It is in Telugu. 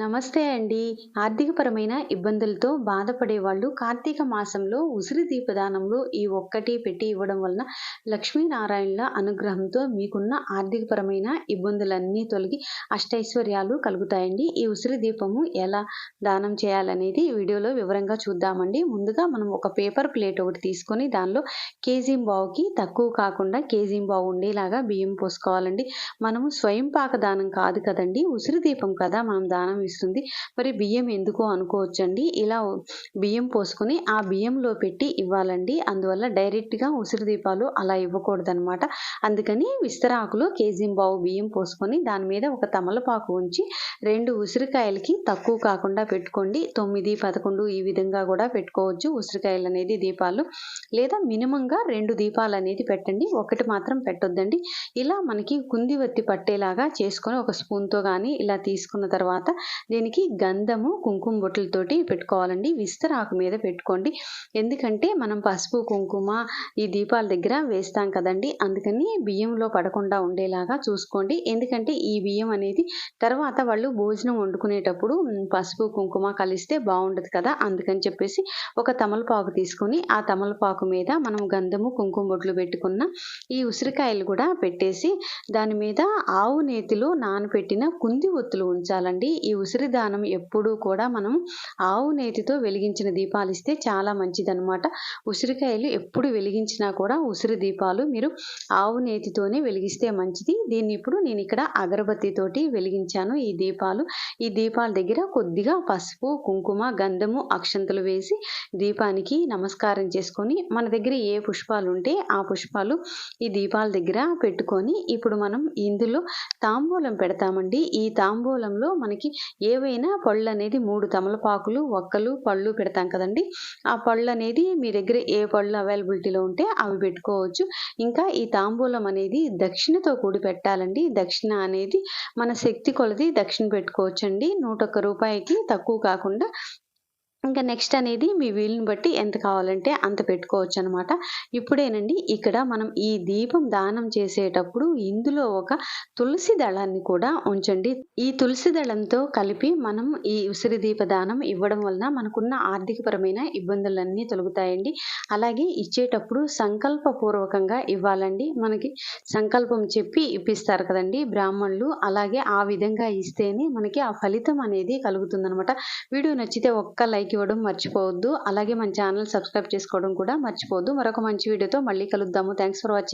నమస్తే అండి. ఆర్థికపరమైన ఇబ్బందులతో బాధపడే వాళ్ళు కార్తీక మాసంలో ఉసిరి దీపదానంలో ఈ ఒక్కటి పెట్టి ఇవ్వడం వలన లక్ష్మీనారాయణుల అనుగ్రహంతో మీకున్న ఆర్థికపరమైన ఇబ్బందులన్నీ తొలగి అష్టైశ్వర్యాలు కలుగుతాయండి. ఈ ఉసిరి దీపము ఎలా దానం చేయాలనేది ఈ వీడియోలో వివరంగా చూద్దామండి. ముందుగా మనం ఒక పేపర్ ప్లేట్ ఒకటి తీసుకొని దానిలో కేజీంబావుకి తక్కువ కాకుండా కేజీంబావు ఉండేలాగా బియ్యం పోసుకోవాలండి. మనము స్వయం పాక దానం కాదు కదండి, ఉసిరి దీపం కదా మనం దానం ఇస్తుంది. మరి బియ్యం ఎందుకో అనుకోవచ్చండి. ఇలా బియ్యం పోసుకొని ఆ బియ్యంలో పెట్టి ఇవ్వాలండి. అందువల్ల డైరెక్ట్‌గా ఉసిరి దీపాలు అలా ఇవ్వకూడదనమాట. అందుకని విస్తరాకులో కేజీంబావు బియ్యం పోసుకొని దాని మీద ఒక తమలపాకు ఉంచి 2 ఉసిరికాయలకి తక్కువ కాకుండా పెట్టుకోండి. 9, 11 ఈ విధంగా కూడా పెట్టుకోవచ్చు ఉసిరికాయలనేది దీపాలు. లేదా మినిమంగా 2 దీపాలనేది పెట్టండి. ఒకటి మాత్రం పెట్టొద్దండి. ఇలా మనకి కుందివత్తి పట్టేలాగా చేసుకొని ఒక స్పూన్‌తో గాని ఇలా తీసుకున్న తర్వాత దీనికి గంధము, కుంకుమ బొట్లతోటి పెట్టుకోవాలండి. విస్తరాకు మీద పెట్టుకోండి. ఎందుకంటే మనం పసుపు, కుంకుమ ఈ దీపాల దగ్గర వేస్తాం కదండి. అందుకని బియ్యంలో పడకుండా ఉండేలాగా చూసుకోండి. ఎందుకంటే ఈ బియ్యం అనేది తర్వాత వాళ్ళు భోజనం వండుకునేటప్పుడు పసుపు, కుంకుమ కలిస్తే బాగుండదు కదా. అందుకని చెప్పేసి ఒక తమలపాకు తీసుకొని ఆ తమలపాకు మీద మనం గంధము, కుంకుమ బొట్లు పెట్టుకున్న ఈ ఉసిరికాయలు కూడా పెట్టేసి దాని మీద ఆవు నేతిలో నానబెట్టిన కుంది ఒత్తులు ఉంచాలండి. ఈ ఉసిరి దానం ఎప్పుడూ కూడా మనం ఆవు నేతితో వెలిగించిన దీపాలు ఇస్తే చాలా మంచిదనమాట. ఉసిరికాయలు ఎప్పుడు వెలిగించినా కూడా ఉసిరి దీపాలు మీరు ఆవు నేతితోనే వెలిగిస్తే మంచిది. దీన్ని ఇప్పుడు నేను ఇక్కడ అగరబత్తితోటి వెలిగించాను ఈ దీపాలు. ఈ దీపాల దగ్గర కొద్దిగా పసుపు, కుంకుమ, గంధము, అక్షంతలు వేసి దీపానికి నమస్కారం చేసుకొని మన దగ్గర ఏ పుష్పాలు ఉంటే ఆ పుష్పాలు ఈ దీపాల దగ్గర పెట్టుకొని ఇప్పుడు మనం ఇందులో తాంబూలం పెడతామండి. ఈ తాంబూలంలో మనకి ఏవైనా పళ్ళు అనేది 3 తమలపాకులు, ఒక్కలు, పళ్ళు పెడతాం కదండి. ఆ పళ్ళు అనేది మీ దగ్గర ఏ పళ్ళు అవైలబిలిటీలో ఉంటే అవి పెట్టుకోవచ్చు. ఇంకా ఈ తాంబూలం అనేది దక్షిణతో కూడి పెట్టాలండి. దక్షిణ అనేది మన శక్తి కొలది దక్షిణ పెట్టుకోవచ్చండి. రూ. 101కి తక్కువ కాకుండా ఇంకా నెక్స్ట్ అనేది మీ వీలుని బట్టి ఎంత కావాలంటే అంత పెట్టుకోవచ్చు అనమాట. ఇప్పుడేనండి ఇక్కడ మనం ఈ దీపం దానం చేసేటప్పుడు ఇందులో ఒక తులసి దళాన్ని కూడా ఉంచండి. ఈ తులసి దళంతో కలిపి మనం ఈ ఉసిరి దీప దానం ఇవ్వడం వలన మనకున్న ఆర్థికపరమైన ఇబ్బందులన్నీ తొలగుతాయండి. అలాగే ఇచ్చేటప్పుడు సంకల్పపూర్వకంగా ఇవ్వాలండి. మనకి సంకల్పం చెప్పి ఇప్పిస్తారు కదండి బ్రాహ్మణులు. అలాగే ఆ విధంగా ఇస్తేనే మనకి ఆ ఫలితం అనేది కలుగుతుందనమాట. వీడియో నచ్చితే ఒక్క లైక్ ఇవ్వడం మర్చిపోవద్దు. అలాగే మన ఛానల్ సబ్స్క్రైబ్ చేసుకోవడం కూడా మర్చిపోవద్దు. మరొక మంచి వీడియోతో మళ్ళీ కలుద్దాము. Thanks for watching.